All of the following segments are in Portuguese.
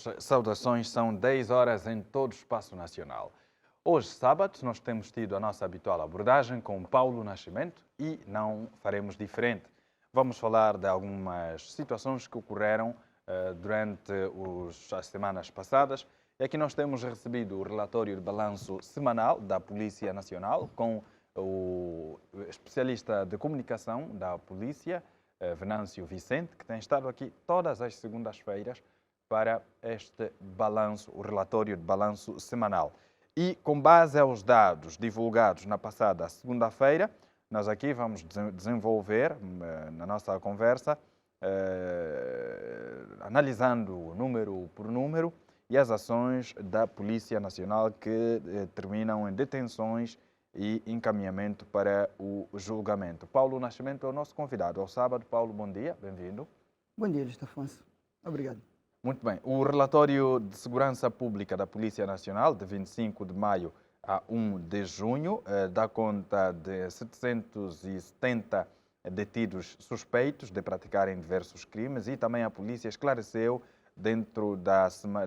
todos, saudações, são 10 horas em todo o espaço nacional. Hoje, sábado, nós temos tido a nossa habitual abordagem com Paulo Nascimento e não faremos diferente. Vamos falar de algumas situações que ocorreram durante as semanas passadas. E aqui nós temos recebido o relatório de balanço semanal da Polícia Nacional com o especialista de comunicação da Polícia, Venâncio Vicente, que tem estado aqui todas as segundas-feiras para este balanço, o relatório de balanço semanal. E com base aos dados divulgados na passada segunda-feira, nós aqui vamos desenvolver na nossa conversa, analisando número por número e as ações da Polícia Nacional que terminam em detenções e encaminhamento para o julgamento. Paulo Nascimento é o nosso convidado ao sábado. Paulo, bom dia, bem-vindo. Bom dia, Luís Afonso. Obrigado. Muito bem. O relatório de segurança pública da Polícia Nacional, de 25 de maio a 1 de junho, dá conta de 770 detidos suspeitos de praticarem diversos crimes e também a polícia esclareceu, dentro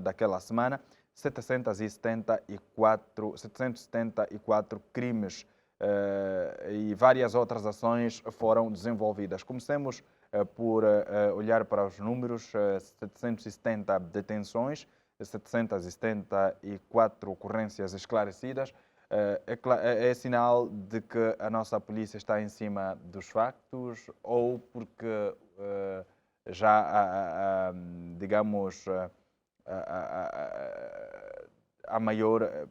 daquela semana, 774 crimes e várias outras ações foram desenvolvidas. Comecemos por olhar para os números: 770 detenções, 774 ocorrências esclarecidas. É sinal de que a nossa polícia está em cima dos factos ou porque já há, digamos, a maior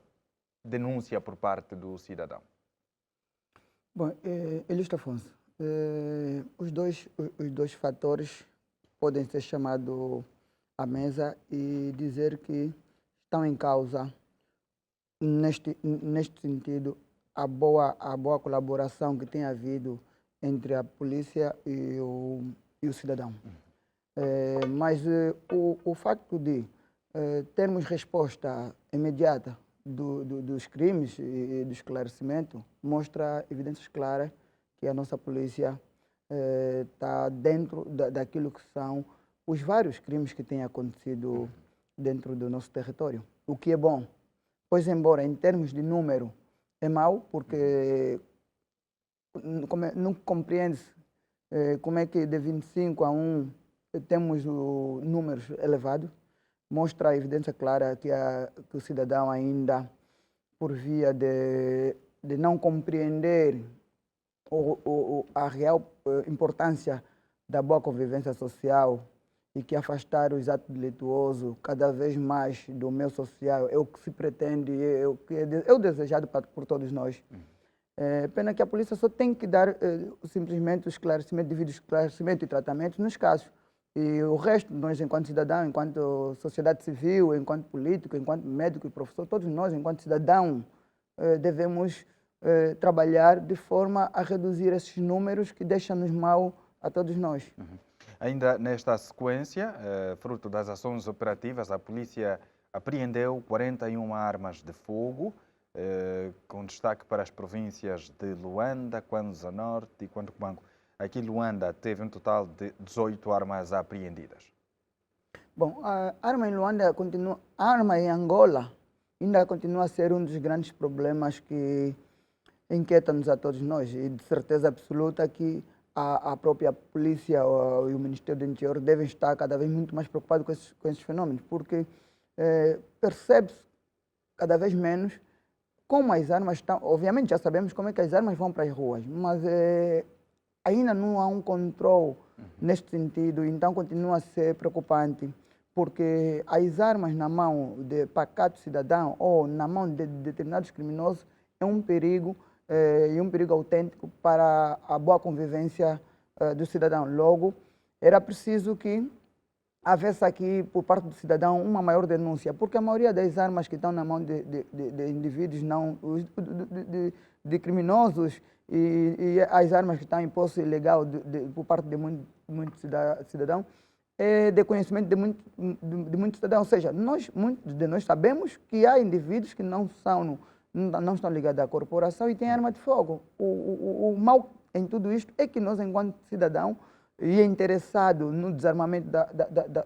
denúncia por parte do cidadão? Bom, Luís Afonso, os dois fatores podem ser chamados à mesa e dizer que estão em causa, neste sentido, a boa colaboração que tem havido entre a polícia e o cidadão. Mas o facto de termos resposta imediata dos crimes e do esclarecimento mostra evidências claras que a nossa polícia está dentro daquilo que são os vários crimes que têm acontecido dentro do nosso território, o que é bom, pois embora em termos de número é mau, porque não compreende-se como é que de 25 a 1 temos números elevados. Mostra a evidência clara que o cidadão ainda, por via de não compreender a real importância da boa convivência social e que afastar os atos delituosos cada vez mais do meio social é o que se pretende, é o desejado por todos nós. Pena que a polícia só tem que dar simplesmente o esclarecimento, devido esclarecimento e tratamento nos casos. E o resto, nós enquanto cidadão, enquanto sociedade civil, enquanto político, enquanto médico e professor, todos nós enquanto cidadão devemos trabalhar de forma a reduzir esses números que deixam-nos mal a todos nós. Ainda nesta sequência, fruto das ações operativas, a polícia apreendeu 41 armas de fogo, com destaque para as províncias de Luanda, Kwanza Norte e Cuanto. Aqui Luanda teve um total de 18 armas apreendidas. Bom, a arma em Luanda continua, a arma em Angola ainda continua a ser um dos grandes problemas que inquieta-nos a todos nós, e de certeza absoluta que a própria polícia e o Ministério do Interior devem estar cada vez muito mais preocupados com esses fenômenos, porque percebe-se cada vez menos como as armas estão. Obviamente já sabemos como é que as armas vão para as ruas, mas ainda não há um controle neste sentido, então continua a ser preocupante, porque as armas na mão de pacato cidadão ou na mão de determinados criminosos é um perigo, e um perigo autêntico para a boa convivência do cidadão. Logo, era preciso que houvesse aqui, por parte do cidadão, uma maior denúncia, porque a maioria das armas que estão na mão de indivíduos, de criminosos, e as armas que estão em posse ilegal por parte de muito cidadão, é de conhecimento de muito cidadão. Ou seja, muitos de nós sabemos que há indivíduos que não estão ligados à corporação e têm arma de fogo. O mal em tudo isto é que nós, enquanto cidadão, e é interessado no desarmamento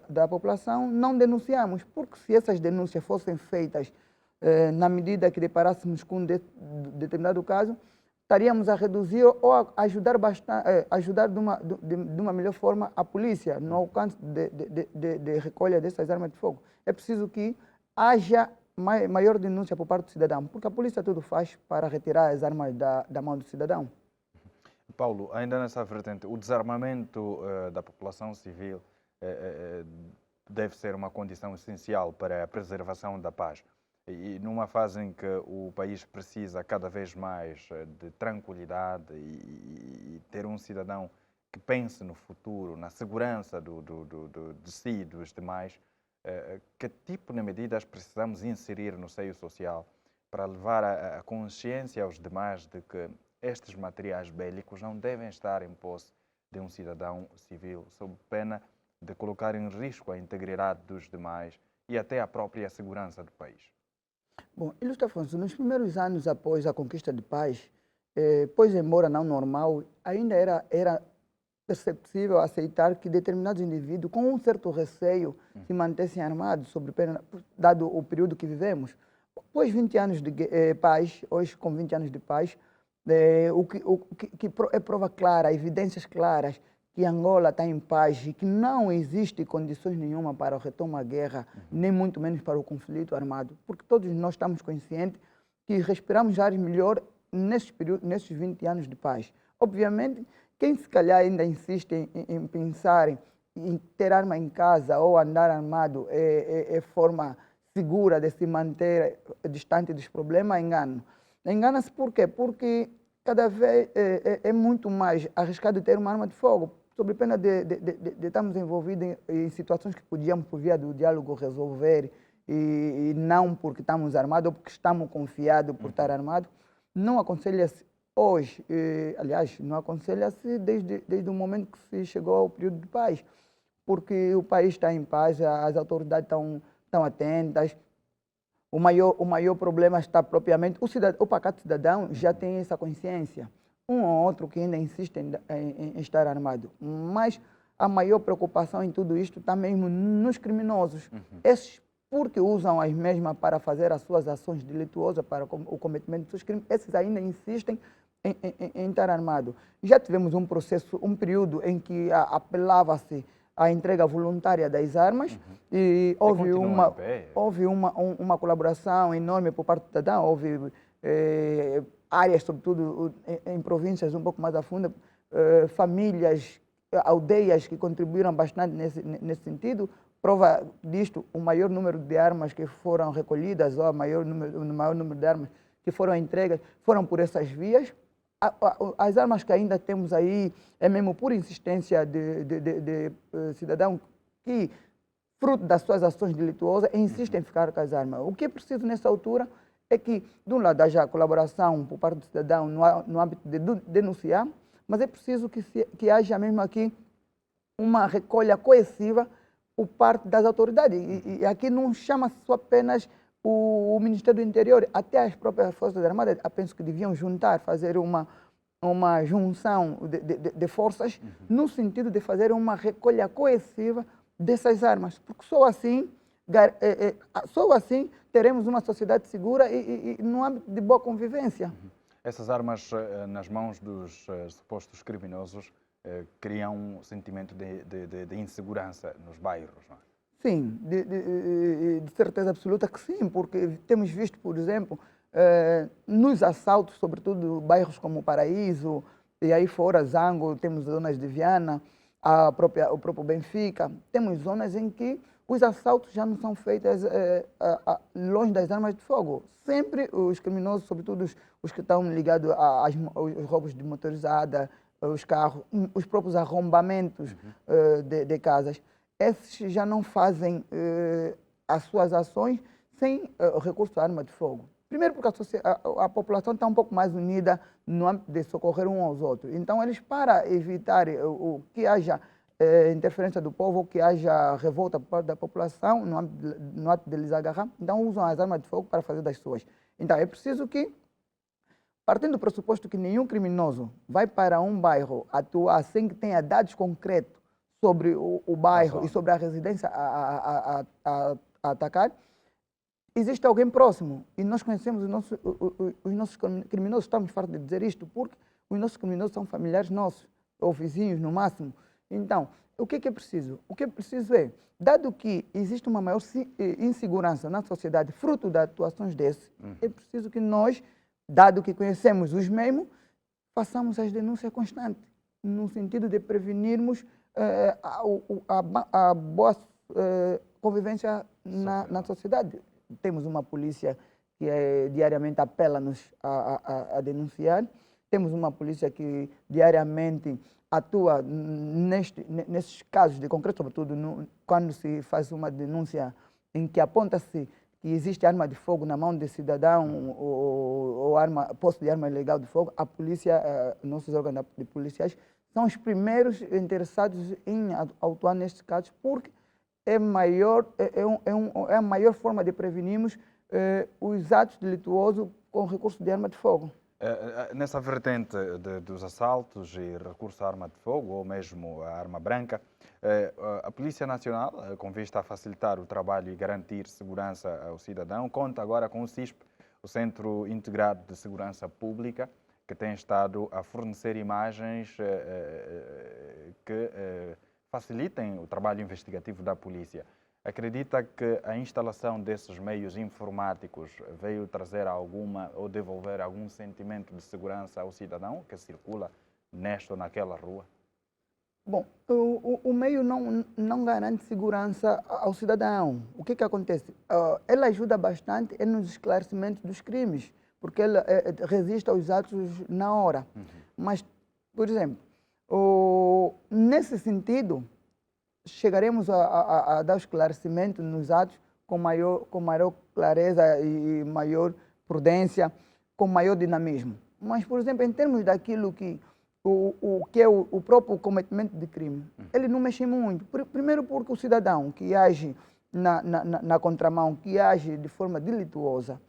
da população, não denunciamos, porque se essas denúncias fossem feitas na medida que deparássemos com determinado caso, estaríamos a reduzir ou a ajudar, ajudar de uma melhor forma a polícia no alcance de recolha dessas armas de fogo. É preciso que haja maior denúncia por parte do cidadão, porque a polícia tudo faz para retirar as armas da mão do cidadão. Paulo, ainda nessa vertente, o desarmamento da população civil deve ser uma condição essencial para a preservação da paz. E numa fase em que o país precisa cada vez mais de tranquilidade e ter um cidadão que pense no futuro, na segurança de si e dos demais, que tipo de medidas precisamos inserir no seio social para levar a consciência aos demais de que estes materiais bélicos não devem estar em posse de um cidadão civil, sob pena de colocar em risco a integridade dos demais e até a própria segurança do país? Bom, Ilustre Afonso, nos primeiros anos após a conquista de paz, pois embora não normal, ainda era perceptível aceitar que determinados indivíduos, com um certo receio, se mantessem armados, sobre pena, dado o período que vivemos. Após 20 anos de paz, hoje com 20 anos de paz, o que é prova clara, evidências claras que Angola está em paz e que não existe condições nenhuma para o retorno à guerra, nem muito menos para o conflito armado, porque todos nós estamos conscientes que respiramos ares melhor nesses 20 anos de paz. Obviamente, quem se calhar ainda insiste em pensar em ter arma em casa ou andar armado é forma segura de se manter distante dos problemas, engana-se por quê? Porque cada vez é muito mais arriscado ter uma arma de fogo, sob pena de estarmos envolvidos em situações que podíamos, por via do diálogo, resolver, e não porque estamos armados ou porque estamos confiados por estar armados. Não aconselha-se hoje, aliás, não aconselha-se desde o momento que se chegou ao período de paz, porque o país está em paz, as autoridades estão atentas. O maior problema está propriamente... O pacato cidadão já tem essa consciência. Um ou outro que ainda insiste em estar armado. Mas a maior preocupação em tudo isto está mesmo nos criminosos. Esses, porque usam as mesmas para fazer as suas ações delituosas, para o cometimento dos seus crimes, esses ainda insistem em estar armado. Já tivemos um período em que apelava-se a entrega voluntária das armas e houve uma colaboração enorme por parte do cidadão, houve áreas, sobretudo em províncias um pouco mais a fundo, famílias, aldeias que contribuíram bastante nesse sentido. Prova disto, o maior número de armas que foram recolhidas, ou o maior número de armas que foram entregues, foram por essas vias. As armas que ainda temos aí é mesmo por insistência de cidadão que, fruto das suas ações delituosas, insistem em ficar com as armas. O que é preciso nessa altura é que, de um lado, haja colaboração por parte do cidadão no âmbito de denunciar, mas é preciso que haja mesmo aqui uma recolha coerciva por parte das autoridades. E aqui não chama-se só apenas o Ministério do Interior, até as próprias Forças Armadas, eu penso que deviam fazer uma junção de forças no sentido de fazer uma recolha coerciva dessas armas, porque só assim teremos uma sociedade segura e no âmbito de boa convivência. Essas armas nas mãos dos supostos criminosos criam um sentimento de insegurança nos bairros, não é? Sim, de certeza absoluta que sim, porque temos visto, por exemplo, nos assaltos, sobretudo bairros como Paraíso, e aí fora Zango, temos zonas de Viana, o próprio Benfica, temos zonas em que os assaltos já não são feitos longe das armas de fogo. Sempre os criminosos, sobretudo os que estão ligados aos roubos de motorizada, os carros, os próprios arrombamentos de casas, esses já não fazem as suas ações sem o recurso à arma de fogo. Primeiro porque a população está um pouco mais unida no âmbito de socorrer uns aos outros. Então, eles, para evitar que haja interferência do povo, que haja revolta por parte da população no ato de lhes agarrar, então usam as armas de fogo para fazer das suas. Então, é preciso que partindo do pressuposto que nenhum criminoso vai para um bairro atuar sem que tenha dados concretos sobre o bairro e sobre a residência a atacar, existe alguém próximo. E nós conhecemos os nossos criminosos, estamos fartos de dizer isto, porque os nossos criminosos são familiares nossos, ou vizinhos no máximo. Então, o que é preciso? O que é preciso é, dado que existe uma maior insegurança na sociedade, fruto das atuações desses, é preciso que nós, dado que conhecemos os mesmos, façamos as denúncias constantes, no sentido de prevenirmos a boa convivência na sociedade. Temos uma polícia que diariamente apela-nos a denunciar, temos uma polícia que diariamente atua nesses casos de concreto, sobretudo quando se faz uma denúncia em que aponta-se que existe arma de fogo na mão de cidadão ou posse de arma ilegal de fogo, a polícia, nossos órgãos de policiais, são os primeiros interessados em atuar nestes casos, porque é a maior forma de prevenirmos os atos delituosos com recurso de arma de fogo. Nessa vertente dos assaltos e recurso à arma de fogo, ou mesmo a arma branca, a Polícia Nacional, com vista a facilitar o trabalho e garantir segurança ao cidadão, conta agora com o CISP, o Centro Integrado de Segurança Pública, que tem estado a fornecer imagens que facilitem o trabalho investigativo da polícia. Acredita que a instalação desses meios informáticos veio trazer alguma ou devolver algum sentimento de segurança ao cidadão que circula nesta ou naquela rua? Bom, o meio não garante segurança ao cidadão. O que acontece? Ela ajuda bastante nos esclarecimentos dos crimes, porque ela resiste aos atos na hora. Mas, por exemplo, nesse sentido, chegaremos a dar esclarecimento nos atos com maior clareza e maior prudência, com maior dinamismo. Mas, por exemplo, em termos daquilo que é o próprio cometimento de crime, ele não mexe muito. Primeiro porque o cidadão que age na contramão, que age de forma delituosa,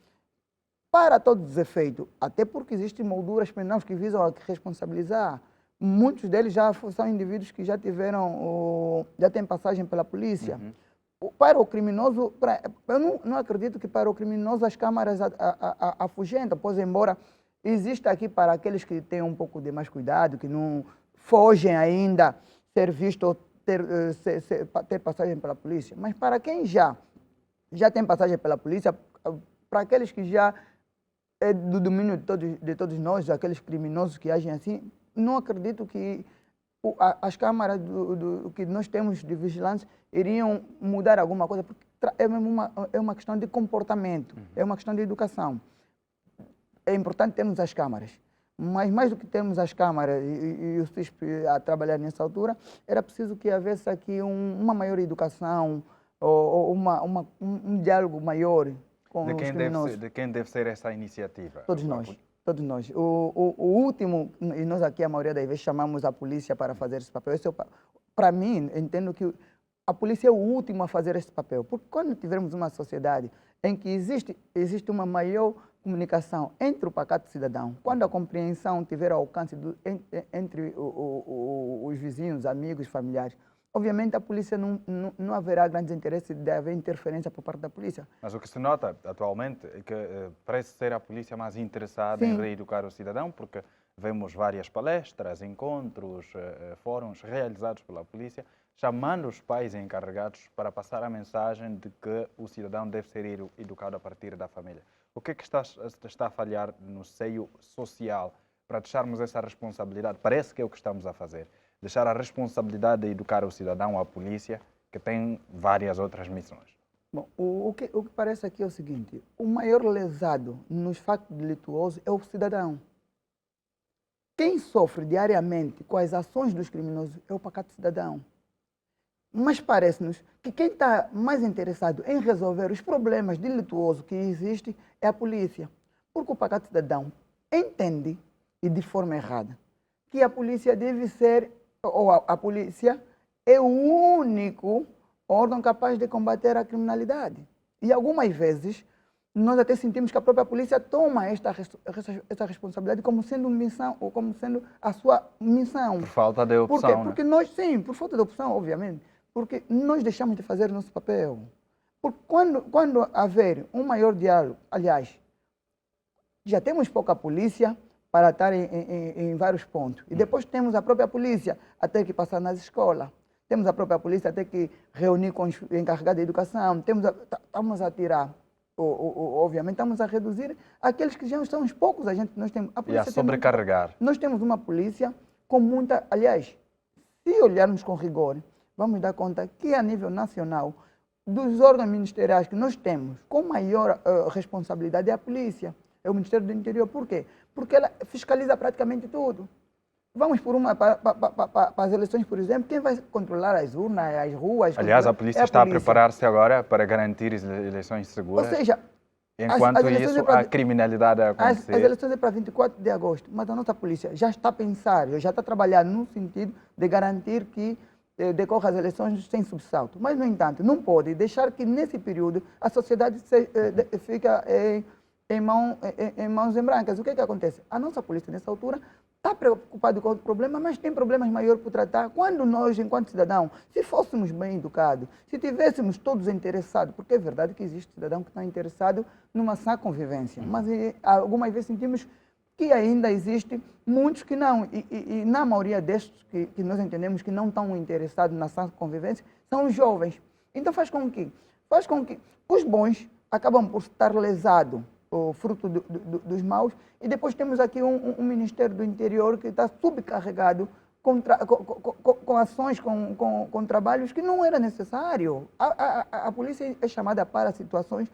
para todos os efeitos, até porque existem molduras penais que visam a responsabilizar. Muitos deles já são indivíduos que já têm passagem pela polícia. Para o criminoso, eu não acredito que para o criminoso as câmaras afugentam, pois embora exista aqui para aqueles que têm um pouco de mais cuidado, que não fogem ainda ser visto ou ter passagem pela polícia. Mas para quem já tem passagem pela polícia, para aqueles que já é do domínio de todos nós, aqueles criminosos que agem assim, não acredito que as câmaras que nós temos de vigilância iriam mudar alguma coisa, porque é uma questão de comportamento, é uma questão de educação. É importante termos as câmaras, mas mais do que termos as câmaras e o CISP a trabalhar nessa altura, era preciso que houvesse aqui uma maior educação ou um diálogo maior com os criminosos. De quem deve ser essa iniciativa? Todos nós. Todos nós. O último, e nós aqui a maioria das vezes chamamos a polícia para fazer esse papel. Para mim, entendo que a polícia é o último a fazer esse papel. Porque quando tivermos uma sociedade em que existe uma maior comunicação entre o pacato cidadão, quando a compreensão tiver alcance entre os vizinhos, amigos, familiares, obviamente a polícia não haverá grandes interesses de haver interferência por parte da polícia. Mas o que se nota atualmente é que parece ser a polícia mais interessada em reeducar o cidadão, porque vemos várias palestras, encontros, fóruns realizados pela polícia, chamando os pais encarregados para passar a mensagem de que o cidadão deve ser educado a partir da família. O que é que está a falhar no seio social para deixarmos essa responsabilidade? Parece que é o que estamos a fazer. Deixar a responsabilidade de educar o cidadão à polícia, que tem várias outras missões. Bom, o que parece aqui é o seguinte: o maior lesado nos factos delituosos é o cidadão. Quem sofre diariamente com as ações dos criminosos é o pacato cidadão. Mas parece-nos que quem está mais interessado em resolver os problemas delituosos que existem é a polícia. Porque o pacato cidadão entende, e de forma errada, que a polícia deve ser, ou a polícia é o único órgão capaz de combater a criminalidade. E algumas vezes nós até sentimos que a própria polícia toma essa responsabilidade como sendo missão, ou como sendo a sua missão. Por falta de Por quê? opção, né? Porque nós, sim, por falta de opção, obviamente, porque nós deixamos de fazer o nosso papel. Porque quando haver um maior diálogo, aliás, já temos pouca polícia para estar em vários pontos. E depois temos a própria polícia a ter que passar nas escolas. Temos a própria polícia a ter que reunir com os encarregados de educação. Estamos a tirar, obviamente, estamos a reduzir aqueles que já são os poucos agentes que nós temos. E a sobrecarregar. Nós temos uma polícia com muita... Aliás, se olharmos com rigor, vamos dar conta que a nível nacional, dos órgãos ministeriais que nós temos, com maior responsabilidade é a polícia. É o Ministério do Interior. Por quê? Porque ela fiscaliza praticamente tudo. Vamos para as eleições, por exemplo, quem vai controlar as urnas, as ruas... Aliás, a polícia está a preparar-se agora para garantir as eleições seguras. Ou seja, enquanto isso, a criminalidade a acontecer... As eleições é para 24 de agosto, mas a nossa polícia já está a pensar, já está a trabalhar no sentido de garantir que decorra as eleições sem subsalto. Mas, no entanto, não pode deixar que, nesse período, a sociedade fica em mãos em brancas. O que acontece? A nossa polícia, nessa altura, está preocupada com o problema, mas tem problemas maiores por tratar. Quando nós, enquanto cidadão, se fôssemos bem educados, se tivéssemos todos interessados, porque é verdade que existe cidadão que está interessado numa sã convivência, mas algumas vezes sentimos que ainda existe muitos que não, e na maioria destes que nós entendemos que não estão interessados na sã convivência, são os jovens. Então faz com que os bons acabam por estar lesados, o fruto dos maus, e depois temos aqui um Ministério do Interior que está subcarregado com ações, com trabalhos que não era necessário. A polícia é chamada para situações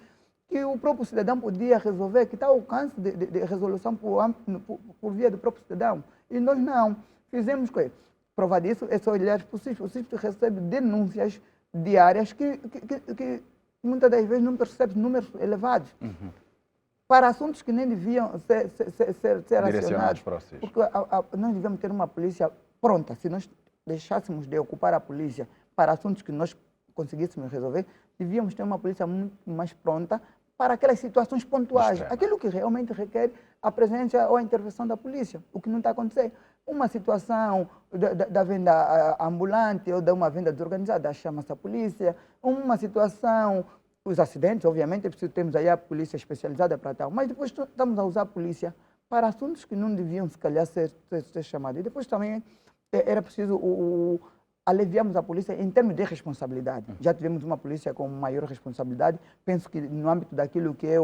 que o próprio cidadão podia resolver, que está ao alcance de resolução por via do próprio cidadão. E nós não. Fizemos o quê? Prova disso é só olhar para o CISP. O CISP recebe denúncias diárias que muitas das vezes não percebe números elevados. Uhum. Para assuntos que nem deviam ser acionados. Porque nós devemos ter uma polícia pronta. Se nós deixássemos de ocupar a polícia para assuntos que nós conseguíssemos resolver, devíamos ter uma polícia muito mais pronta para aquelas situações pontuais. Aquilo que realmente requer a presença ou a intervenção da polícia, o que não está acontecendo. Uma situação da venda ambulante ou de uma venda desorganizada, chama-se a polícia. Uma situação... Os acidentes, obviamente, é preciso termos aí a polícia especializada para tal, mas depois estamos a usar a polícia para assuntos que não deviam, se calhar, ser chamados. E depois também era preciso aliviarmos a polícia em termos de responsabilidade. Já tivemos uma polícia com maior responsabilidade. Penso que no âmbito daquilo que é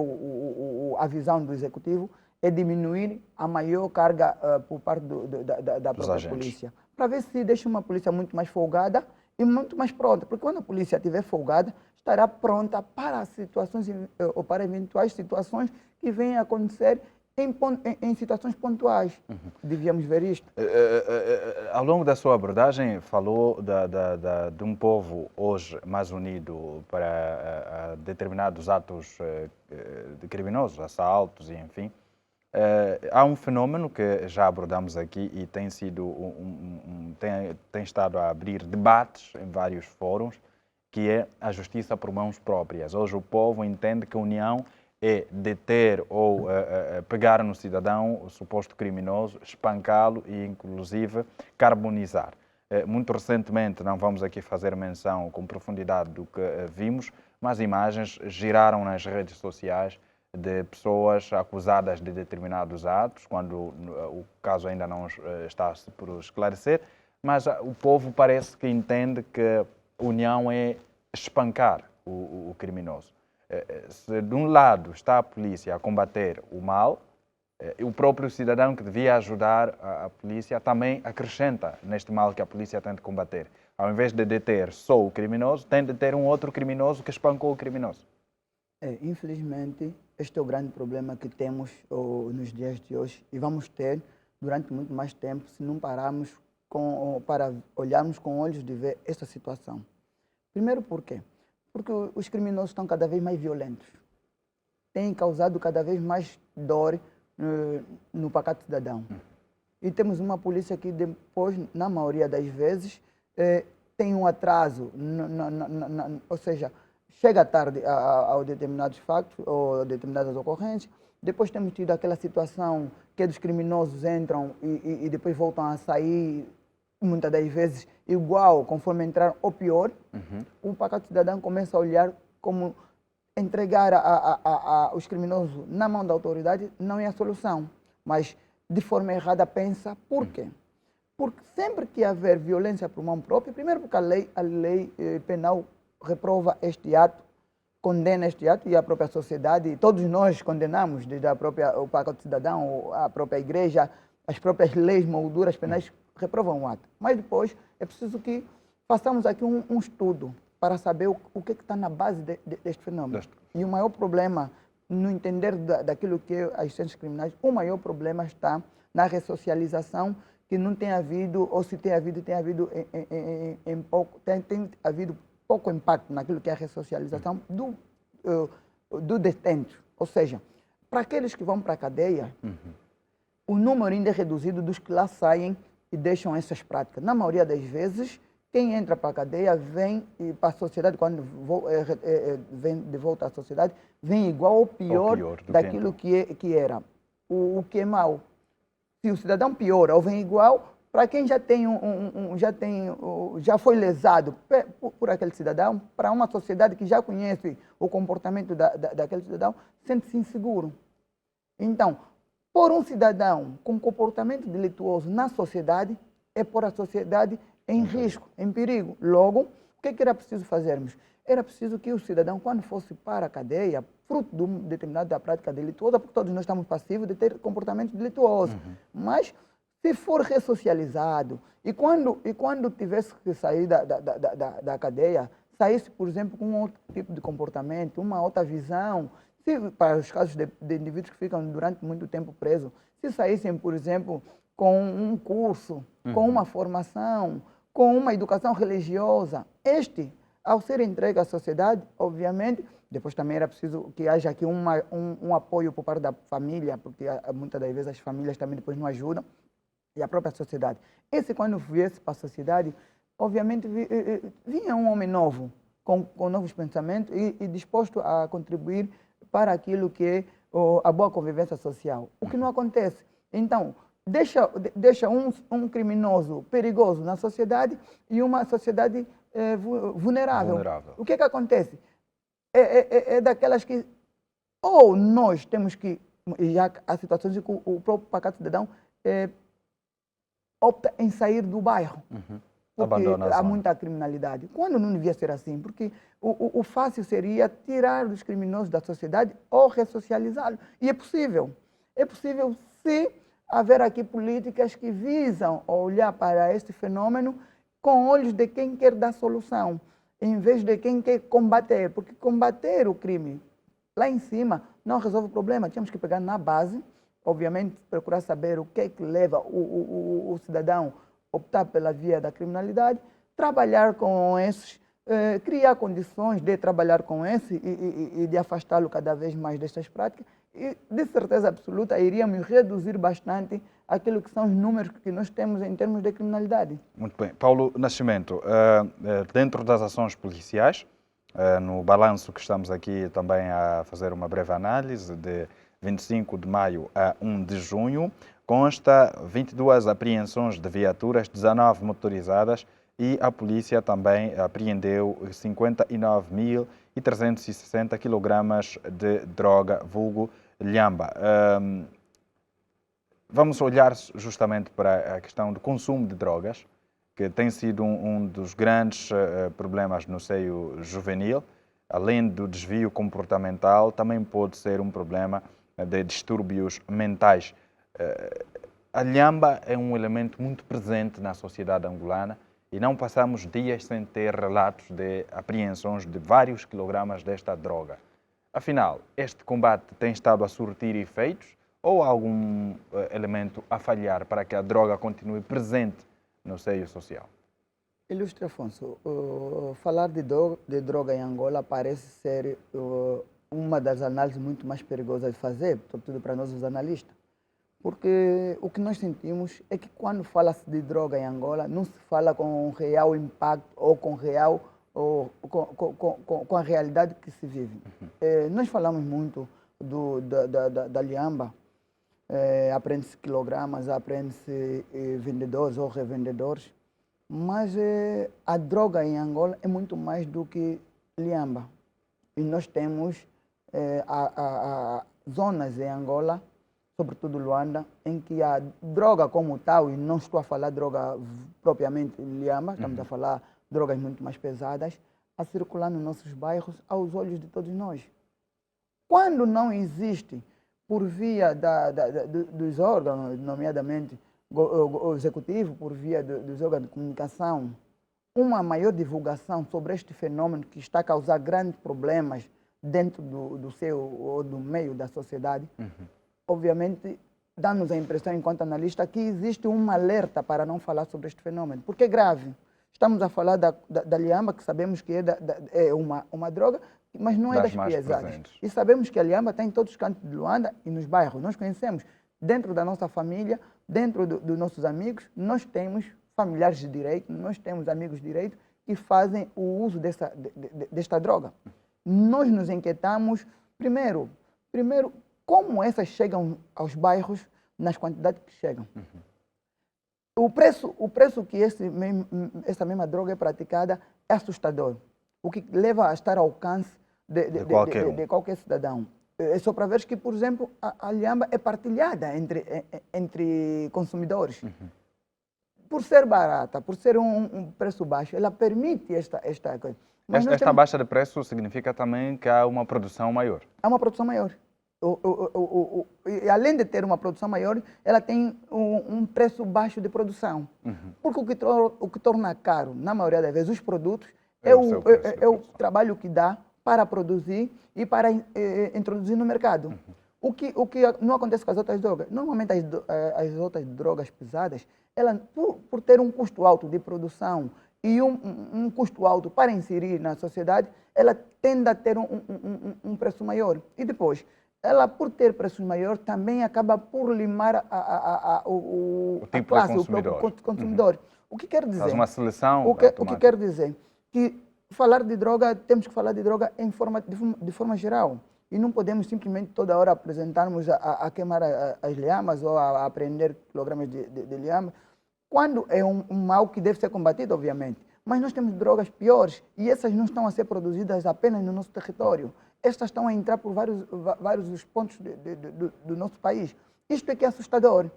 a visão do Executivo, é diminuir a maior carga por parte da própria polícia. Para ver se deixa uma polícia muito mais folgada e muito mais pronta. Porque quando a polícia estiver folgada, estará pronta para situações ou para eventuais situações que venham a acontecer em situações pontuais. Uhum. Devíamos ver isto. Ao longo da sua abordagem, falou de um povo hoje mais unido para determinados atos criminosos, assaltos e enfim. Há um fenômeno que já abordamos aqui e tem sido tem estado a abrir debates em vários fóruns, que é a justiça por mãos próprias. Hoje o povo entende que a união é deter ou pegar no cidadão, o suposto criminoso, espancá-lo e, inclusive, carbonizar. Muito recentemente, não vamos aqui fazer menção com profundidade do que vimos, mas imagens giraram nas redes sociais de pessoas acusadas de determinados atos, quando o caso ainda não está por esclarecer, mas o povo parece que entende que união é espancar o criminoso. Se de um lado está a polícia a combater o mal, o próprio cidadão que devia ajudar a polícia também acrescenta neste mal que a polícia tem de combater. Ao invés de deter só o criminoso, tem de ter um outro criminoso que espancou o criminoso. Infelizmente, este é o grande problema que temos nos dias de hoje e vamos ter durante muito mais tempo se não pararmos para olharmos com olhos de ver esta situação. Primeiro, por quê? Porque os criminosos estão cada vez mais violentos. Têm causado cada vez mais dor no pacato cidadão. E temos uma polícia que depois, na maioria das vezes, tem um atraso, ou seja, chega tarde ao determinados factos ou determinadas ocorrências. Depois temos tido aquela situação que os criminosos entram e depois voltam a sair, muitas das vezes igual, conforme entraram, ou pior. O pacato cidadão começa a olhar como entregar os criminosos na mão da autoridade não é a solução, mas de forma errada pensa. Por quê? Porque sempre que haver violência por mão própria, primeiro porque a lei penal reprova este ato, condena este ato, e a própria sociedade, todos nós condenamos, desde o pacote cidadão, a própria igreja, as próprias leis molduras penais reprovam o ato. Mas depois é preciso que façamos aqui um estudo para saber o que está na base deste fenômeno. E o maior problema, no entender daquilo que é as ciências criminais, o maior problema está na ressocialização, que não tem havido, ou se tem havido em pouco, tem havido pouco impacto naquilo que é a ressocialização do detento. Ou seja, para aqueles que vão para a cadeia, o número ainda é reduzido dos que lá saem e deixam essas práticas. Na maioria das vezes, quem entra para a cadeia vem para a sociedade, quando vem de volta à sociedade, vem igual ou pior daquilo que era. O que é mau. Se o cidadão piora ou vem igual, para quem já foi lesado por aquele cidadão, para uma sociedade que já conhece o comportamento daquele cidadão, sente-se inseguro. Então, pôr um cidadão com comportamento delituoso na sociedade é pôr a sociedade em risco, em perigo. Logo, o que era preciso fazermos? Era preciso que o cidadão, quando fosse para a cadeia, fruto de um determinada prática delituosa, porque todos nós estamos passivos de ter comportamento delituoso, mas se for ressocializado e quando tivesse que sair da cadeia, saísse, por exemplo, com um outro tipo de comportamento, uma outra visão, para os casos de indivíduos que ficam durante muito tempo presos, se saíssem, por exemplo, com um curso, com uma formação, com uma educação religiosa, ao ser entregue à sociedade, obviamente, depois também era preciso que haja aqui um apoio por parte da família, porque muitas das vezes as famílias também depois não ajudam, e a própria sociedade. Esse, quando viesse para a sociedade, obviamente vinha um homem novo, com novos pensamentos e disposto a contribuir para aquilo que é a boa convivência social. O que não acontece. Então, deixa um criminoso perigoso na sociedade e uma sociedade vulnerável. O que acontece? É daquelas que ou nós temos que, já há situações em que o próprio pacato cidadão opta em sair do bairro, porque há muita criminalidade. Quando não devia ser assim? Porque o fácil seria tirar os criminosos da sociedade ou ressocializá-los. E é possível. É possível se haver aqui políticas que visam olhar para este fenômeno com olhos de quem quer dar solução, em vez de quem quer combater. Porque combater o crime lá em cima não resolve o problema. Temos que pegar na base, obviamente, procurar saber o que é que leva o cidadão a optar pela via da criminalidade, trabalhar com esses, criar condições de trabalhar com esse e de afastá-lo cada vez mais destas práticas. E, de certeza absoluta, iríamos reduzir bastante aquilo que são os números que nós temos em termos de criminalidade. Muito bem. Paulo Nascimento, dentro das ações policiais, no balanço que estamos aqui também a fazer uma breve análise, de 25 de maio a 1 de junho, consta 22 apreensões de viaturas, 19 motorizadas, e a polícia também apreendeu 59.360 kg de droga, vulgo lhamba. Vamos olhar justamente para a questão do consumo de drogas, que tem sido um dos grandes problemas no seio juvenil. Além do desvio comportamental, também pode ser um problema de distúrbios mentais. A lhamba é um elemento muito presente na sociedade angolana e não passamos dias sem ter relatos de apreensões de vários quilogramas desta droga. Afinal, este combate tem estado a surtir efeitos ou há algum elemento a falhar para que a droga continue presente no seio social? Ilustre Afonso, falar de droga em Angola parece ser uma das análises muito mais perigosas de fazer, sobretudo para nós os analistas, porque o que nós sentimos é que quando fala-se de droga em Angola, não se fala com real impacto ou com real com a realidade que se vive. Nós falamos muito da liamba, aprende-se quilogramas, aprende-se vendedores ou revendedores, mas a droga em Angola é muito mais do que liamba. E nós temos zonas em Angola, sobretudo Luanda, em que a droga como tal, e não estou a falar droga propriamente liamba, estamos a falar drogas muito mais pesadas, a circular nos nossos bairros aos olhos de todos nós. Quando não existe, por via dos órgãos, nomeadamente o executivo, por via dos órgãos de comunicação, uma maior divulgação sobre este fenômeno que está a causar grandes problemas dentro do seu ou do meio da sociedade, obviamente dá-nos a impressão, enquanto analista, que existe um alerta para não falar sobre este fenômeno, porque é grave. Estamos a falar da liamba, que sabemos que é uma droga, mas não é das pesadas. E sabemos que a liamba está em todos os cantos de Luanda e nos bairros. Nós conhecemos, dentro da nossa família, dentro dos nossos amigos, nós temos familiares de direito, nós temos amigos de direito que fazem o uso desta droga. Nós nos inquietamos, primeiro, como essas chegam aos bairros nas quantidades que chegam. O preço que essa mesma droga é praticada é assustador, o que leva a estar ao alcance de qualquer cidadão. É só para ver que, por exemplo, a liamba é partilhada entre consumidores. Por ser barata, por ser um preço baixo, ela permite esta coisa. Mas esta baixa de preço significa também que há uma produção maior? Há uma produção maior. E além de ter uma produção maior, ela tem um preço baixo de produção. Porque o que torna caro, na maioria das vezes, os produtos é o trabalho que dá para produzir e para introduzir no mercado. O que não acontece com as outras drogas. Normalmente as outras drogas pesadas, ela, por ter um custo alto de produção e um custo alto para inserir na sociedade, ela tende a ter um preço maior. E depois, ela, por ter preços maiores, também acaba por limar a classe, o consumidor. O que quer dizer? Faz uma seleção. O que quer dizer? Que falar de droga, temos que falar de droga de forma geral. E não podemos simplesmente toda hora apresentarmos a queimar as liamas ou a apreender quilogramas de liamas, quando é um mal que deve ser combatido, obviamente. Mas nós temos drogas piores e essas não estão a ser produzidas apenas no nosso território. Estas estão a entrar por vários pontos do nosso país. Isto é que é assustador.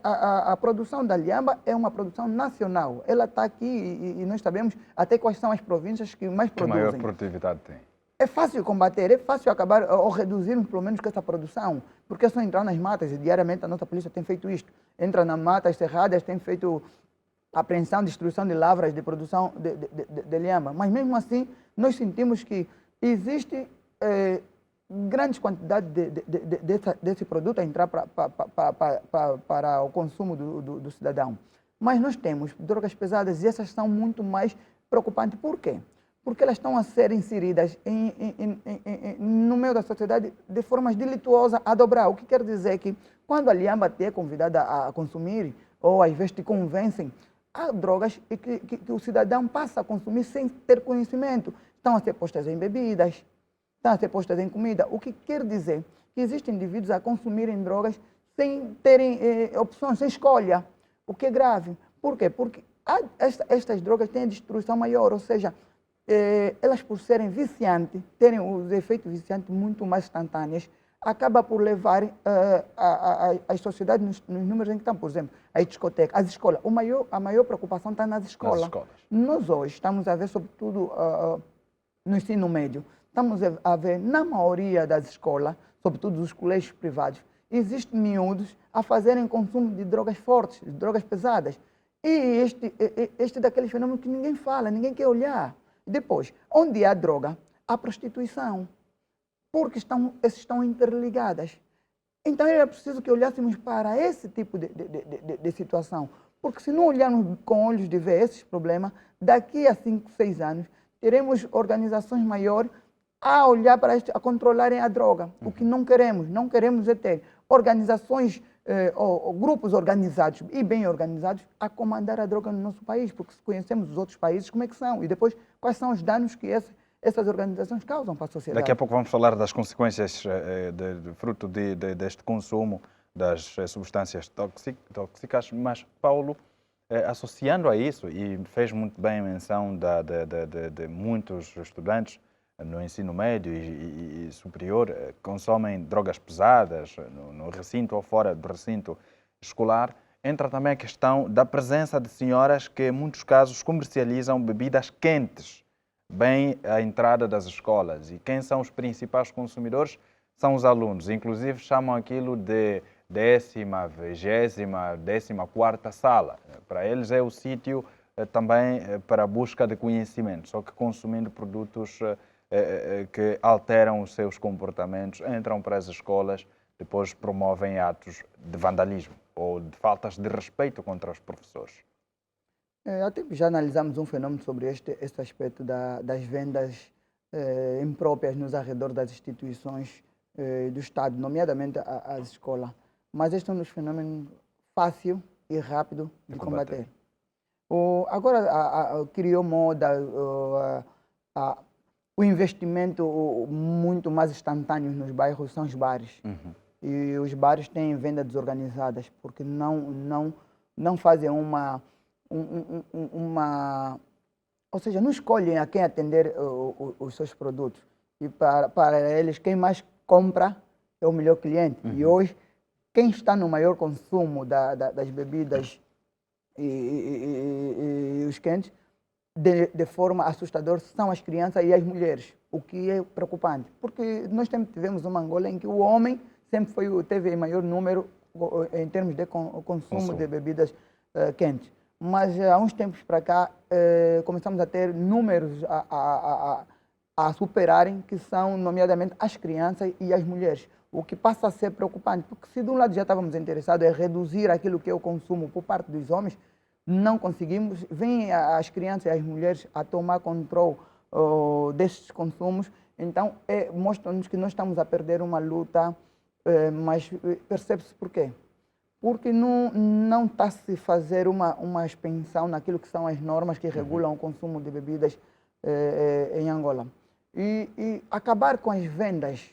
A produção da liamba é uma produção nacional. Ela está aqui e nós sabemos até quais são as províncias que mais produzem. Que maior produtividade tem? É fácil combater, é fácil acabar ou reduzirmos pelo menos com essa produção, porque é só entrar nas matas, e diariamente a nossa polícia tem feito isto. Entra nas matas cerradas, tem feito apreensão, destruição de lavras de produção de liamba. Mas mesmo assim, nós sentimos que existe grandes quantidades desse produto a entrar para o consumo do cidadão. Mas nós temos drogas pesadas e essas são muito mais preocupantes. Por quê? Porque elas estão a ser inseridas no meio da sociedade de formas delituosas a dobrar. O que quer dizer que quando a liamba é convidada a consumir, ou às vezes te convencem, há drogas que o cidadão passa a consumir sem ter conhecimento. Estão a ser postas em bebidas, estão a ser postas em comida. O que quer dizer que existem indivíduos a consumirem drogas sem terem opções, sem escolha. O que é grave. Por quê? Porque estas drogas têm a destruição maior, ou seja, elas por serem viciantes, terem os efeitos viciantes muito mais instantâneos, acaba por levar as sociedades nos números em que estão. Por exemplo, as discotecas, as escolas. A maior preocupação está nas escolas. Nós hoje estamos a ver, sobretudo no ensino médio, estamos a ver na maioria das escolas, sobretudo dos colégios privados, existem miúdos a fazerem consumo de drogas fortes, de drogas pesadas. E este é daqueles fenômenos que ninguém fala, ninguém quer olhar. Depois, onde há droga, há prostituição, porque estão interligadas. Então, era preciso que olhássemos para esse tipo de situação, porque se não olharmos com olhos de ver esses problemas, daqui a 5, 6 anos, teremos organizações maiores a olhar para a controlarem a droga. O que não queremos é ter organizações ou grupos organizados e bem organizados a comandar a droga no nosso país, porque se conhecemos os outros países, como é que são? E depois, quais são os danos que essas organizações causam para a sociedade? Daqui a pouco vamos falar das consequências fruto deste consumo das substâncias tóxicas, mas Paulo, associando a isso, e fez muito bem menção de muitos estudantes no ensino médio e superior consomem drogas pesadas no recinto ou fora do recinto escolar, entra também a questão da presença de senhoras que, em muitos casos, comercializam bebidas quentes bem à entrada das escolas. E quem são os principais consumidores? São os alunos. Inclusive chamam aquilo de 10ª, 20ª, 14ª sala. Para eles é o sítio também para a busca de conhecimento, só que consumindo produtos que alteram os seus comportamentos, entram para as escolas, depois promovem atos de vandalismo ou de faltas de respeito contra os professores. Até já analisamos um fenômeno sobre este aspecto das vendas impróprias nos arredores das instituições do Estado, nomeadamente as escolas. Mas este é um dos fenômenos fácil e rápido de combater. Agora criou moda o investimento muito mais instantâneo nos bairros são os bares. Uhum. E os bares têm vendas desorganizadas, porque não fazem ou seja, não escolhem a quem atender os seus produtos. E para eles, quem mais compra é o melhor cliente. Uhum. E hoje, quem está no maior consumo das bebidas e os quentes, de forma assustadora, são as crianças e as mulheres, o que é preocupante. Porque nós tivemos uma Angola em que o homem sempre teve maior número em termos de consumo de bebidas quentes. Mas há uns tempos para cá começamos a ter números a superarem, que são nomeadamente as crianças e as mulheres, o que passa a ser preocupante, porque se de um lado já estávamos interessados em reduzir aquilo que é o consumo por parte dos homens, não conseguimos, vêm as crianças e as mulheres a tomar controle destes consumos, então mostra-nos que nós estamos a perder uma luta, mas percebe-se por quê? Porque não está a se fazer uma expansão naquilo que são as normas que regulam o consumo de bebidas em Angola. E acabar com as vendas,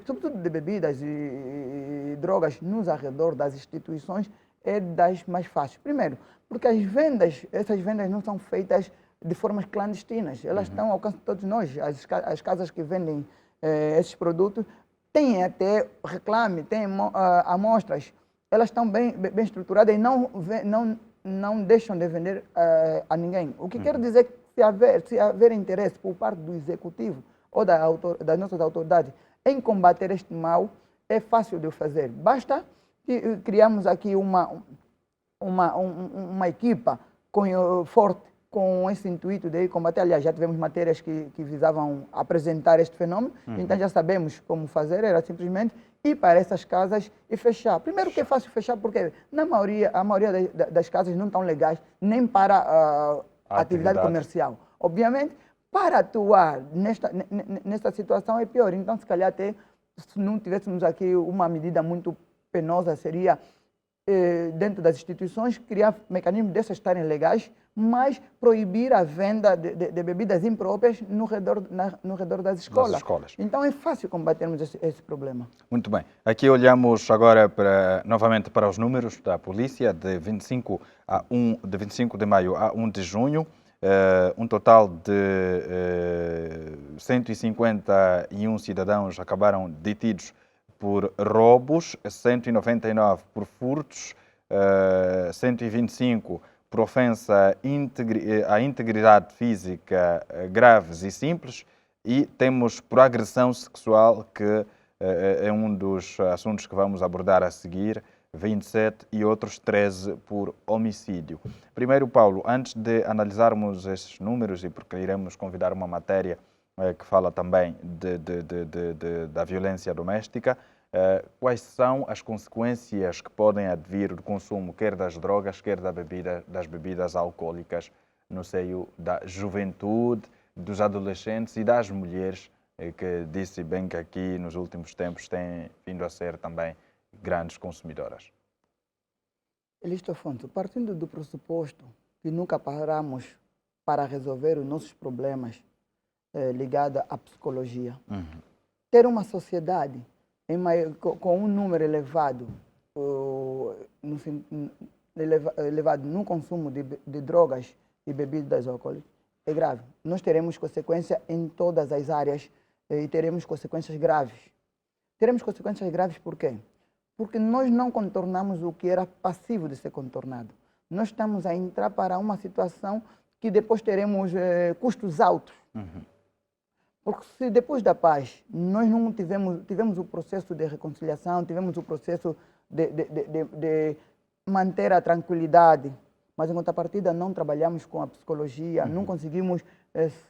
sobretudo de bebidas e drogas nos arredores das instituições, é das mais fáceis. Primeiro, porque essas vendas não são feitas de formas clandestinas, elas estão ao alcance de todos nós. As casas que vendem esses produtos têm até reclame, têm amostras, elas estão bem estruturadas e não deixam de vender a ninguém. O que quer dizer que se haver interesse por parte do executivo ou das nossas autoridades em combater este mal, é fácil de fazer. Basta que criamos aqui uma equipa forte com esse intuito de combater. Aliás, já tivemos matérias que visavam apresentar este fenômeno, então já sabemos como fazer, era simplesmente ir para essas casas e fechar. Primeiro que é fácil fechar, porque a maioria das casas não estão legais nem para a atividade comercial. Obviamente, para atuar nesta situação é pior. Então, se calhar até, se não tivéssemos aqui uma medida muito penosa, seria dentro das instituições, criar mecanismos dessas estarem legais, mas proibir a venda de bebidas impróprias no redor das escolas. Então é fácil combatermos esse problema. Muito bem. Aqui olhamos agora novamente para os números da polícia de 25 de maio a 1 de junho. Um total de 151 cidadãos acabaram detidos por roubos, 199 por furtos, 125 por ofensa à integridade física graves e simples, e temos por agressão sexual, que é um dos assuntos que vamos abordar a seguir, 27, e outros 13 por homicídio. Primeiro, Paulo, antes de analisarmos esses números, e porque iremos convidar uma matéria que fala também da violência doméstica, quais são as consequências que podem advir do consumo, quer das drogas, quer das bebidas alcoólicas, no seio da juventude, dos adolescentes e das mulheres, que disse bem que aqui nos últimos tempos têm vindo a ser também grandes consumidoras? Elisto Afonso, partindo do pressuposto que nunca paramos para resolver os nossos problemas ligados à psicologia, ter uma sociedade com um número elevado, elevado no consumo de drogas e bebidas alcoólicas é grave. Nós teremos consequências em todas as áreas e teremos consequências graves. Teremos consequências graves por quê? Porque nós não contornamos o que era passivo de ser contornado. Nós estamos a entrar para uma situação que depois teremos custos altos. Porque se depois da paz nós não tivemos o processo de reconciliação, tivemos o processo de manter a tranquilidade, mas em contrapartida não trabalhamos com a psicologia, não conseguimos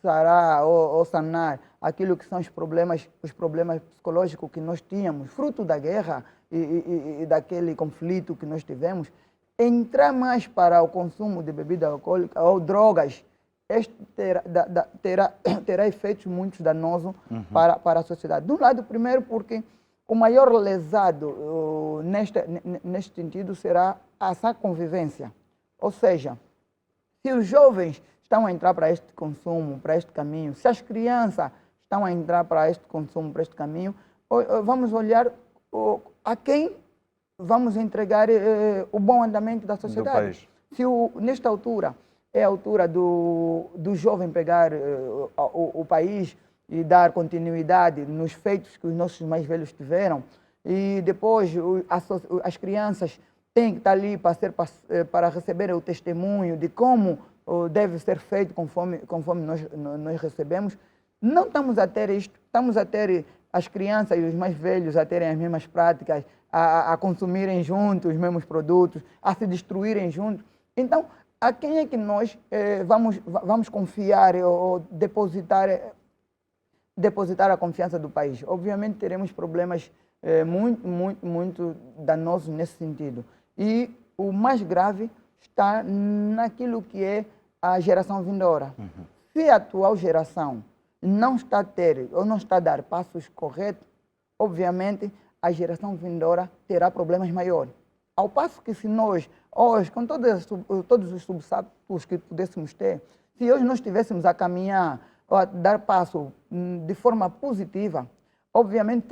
sarar ou sanar aquilo que são os problemas psicológicos que nós tínhamos, fruto da guerra e daquele conflito que nós tivemos, entrar mais para o consumo de bebida alcoólica ou drogas, este terá efeitos muito danosos para a sociedade. De um lado, primeiro, porque o maior lesado neste sentido será essa convivência. Ou seja, se os jovens estão a entrar para este consumo, para este caminho, se as crianças estão a entrar para este consumo, para este caminho, vamos olhar a quem vamos entregar o bom andamento da sociedade. Se nesta altura é a altura do jovem pegar o país e dar continuidade nos feitos que os nossos mais velhos tiveram, e depois as crianças têm que estar ali para receber o testemunho de como deve ser feito conforme nós recebemos. Não estamos a ter isto, estamos a ter as crianças e os mais velhos a terem as mesmas práticas, a consumirem juntos os mesmos produtos, a se destruírem juntos. Então, a quem é que nós vamos confiar ou depositar a confiança do país? Obviamente teremos problemas muito danosos nesse sentido. E o mais grave está naquilo que é a geração vindoura. Se a atual geração não está a ter ou não está a dar passos corretos, obviamente a geração vindoura terá problemas maiores. Ao passo que se nós, hoje, com todos os substáculos que pudéssemos ter, se hoje nós estivéssemos a caminhar ou a dar passo de forma positiva, obviamente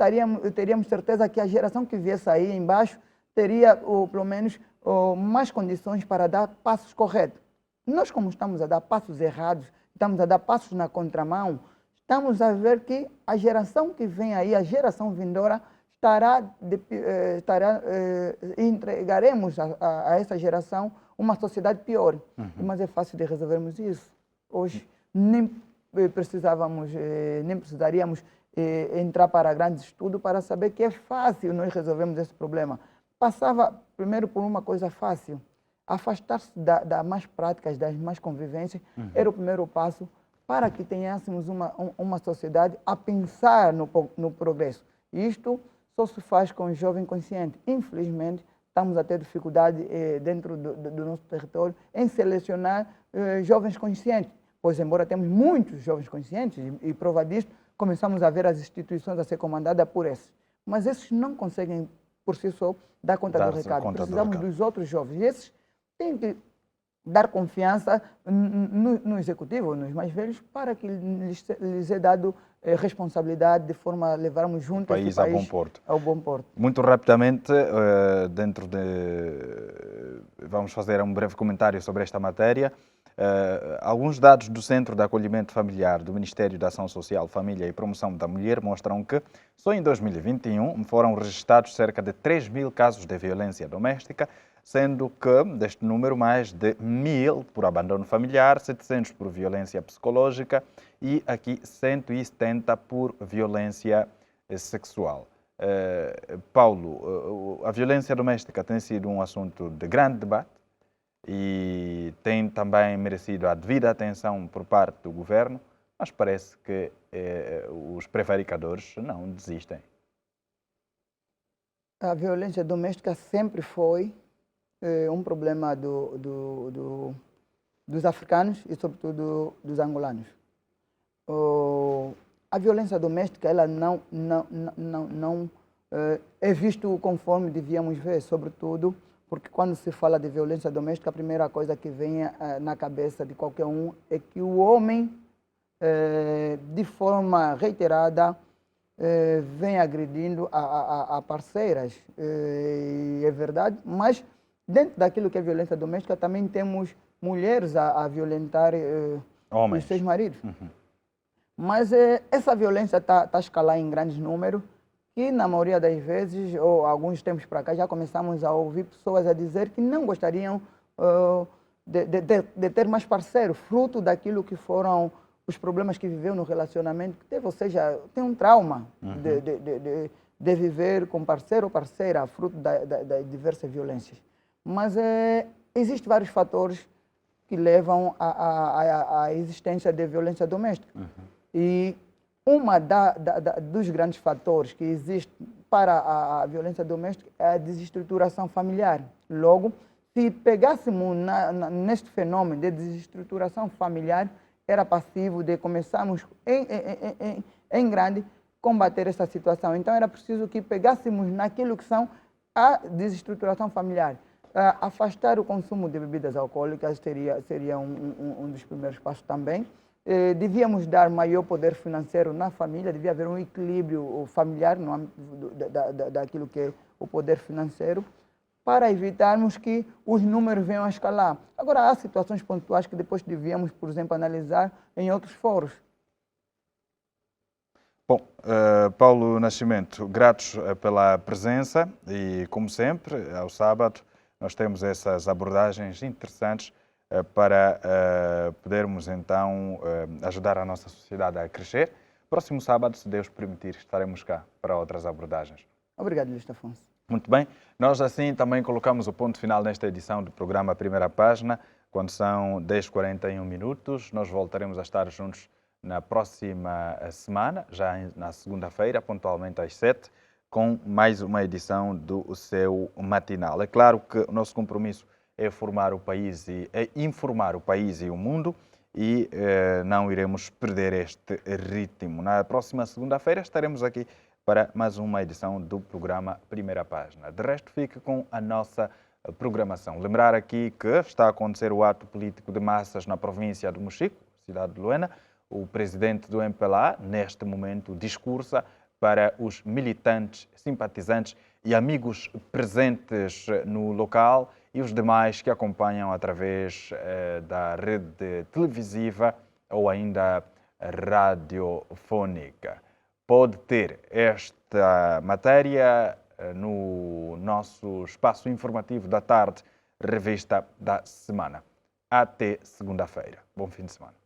teríamos certeza que a geração que viesse aí embaixo teria, pelo menos, mais condições para dar passos corretos. Nós, como estamos a dar passos errados, estamos a dar passos na contramão, estamos a ver que a geração que vem aí, a geração vindoura, entregaremos a essa geração uma sociedade pior. Mas é fácil de resolvermos isso. Hoje nem precisaríamos entrar para grandes estudos para saber que é fácil nós resolvermos esse problema. Passava primeiro por uma coisa fácil. Afastar-se das más práticas, das más convivências, era o primeiro passo para que tenhássemos uma sociedade a pensar no progresso. Isto só se faz com o jovem consciente. Infelizmente, estamos a ter dificuldade dentro do nosso território em selecionar jovens conscientes. Pois, embora temos muitos jovens conscientes, e prova disso, começamos a ver as instituições a ser comandadas por esses. Mas esses não conseguem, por si só, dar conta do recado. Precisamos dos outros jovens. E esses têm que dar confiança no executivo, nos mais velhos, para que lhes é dado responsabilidade de forma a levarmos juntos o país ao bom porto. Muito rapidamente, vamos fazer um breve comentário sobre esta matéria. Alguns dados do Centro de Acolhimento Familiar do Ministério da Ação Social, Família e Promoção da Mulher mostram que só em 2021 foram registrados cerca de 3.000 casos de violência doméstica, sendo que deste número mais de 1.000 por abandono familiar, 700 por violência psicológica e aqui 170 por violência sexual. Paulo, a violência doméstica tem sido um assunto de grande debate e tem também merecido a devida atenção por parte do governo, mas parece que os prevaricadores não desistem. A violência doméstica sempre foi um problema dos africanos e, sobretudo, dos angolanos. A violência doméstica ela não é visto conforme devíamos ver, sobretudo porque quando se fala de violência doméstica, a primeira coisa que vem na cabeça de qualquer um é que o homem, de forma reiterada, vem agredindo a parceiras. É verdade, mas dentro daquilo que é violência doméstica, também temos mulheres a violentar os seus maridos. Mas essa violência está a escalar em grandes números, que na maioria das vezes, ou alguns tempos para cá, já começamos a ouvir pessoas a dizer que não gostariam de ter mais parceiro, fruto daquilo que foram os problemas que viveu no relacionamento que teve, ou seja, tem um trauma de viver com parceiro ou parceira, fruto das diversas violências. Mas existem vários fatores que levam à existência de violência doméstica. E uma dos grandes fatores que existe para a violência doméstica é a desestruturação familiar. Logo, se pegássemos neste fenômeno de desestruturação familiar, era passivo de começarmos em grande combater essa situação. Então, era preciso que pegássemos naquilo que são a desestruturação familiar. Afastar o consumo de bebidas alcoólicas seria um dos primeiros passos também. Devíamos dar maior poder financeiro na família, devia haver um equilíbrio familiar no âmbito daquilo que é o poder financeiro, para evitarmos que os números venham a escalar. Agora, há situações pontuais que depois devíamos, por exemplo, analisar em outros fóruns. Bom, Paulo Nascimento, gratos pela presença e, como sempre, ao sábado, nós temos essas abordagens interessantes para podermos, então, ajudar a nossa sociedade a crescer. Próximo sábado, se Deus permitir, estaremos cá para outras abordagens. Obrigado, Luís Afonso. Muito bem. Nós, assim, também colocamos o ponto final nesta edição do programa Primeira Página, quando são 10h41. Nós voltaremos a estar juntos na próxima semana, já na segunda-feira, pontualmente às 7h, com mais uma edição do seu matinal. É claro que o nosso compromisso é formar o país e informar o país e o mundo, e não iremos perder este ritmo. Na próxima segunda-feira estaremos aqui para mais uma edição do programa Primeira Página. De resto, fique com a nossa programação. Lembrar aqui que está a acontecer o ato político de massas na província do Mochico, cidade de Luena. O presidente do MPLA, neste momento, discursa para os militantes, simpatizantes e amigos presentes no local e os demais que acompanham através da rede televisiva ou ainda radiofónica. Pode ter esta matéria no nosso espaço informativo da tarde, revista da semana. Até segunda-feira. Bom fim de semana.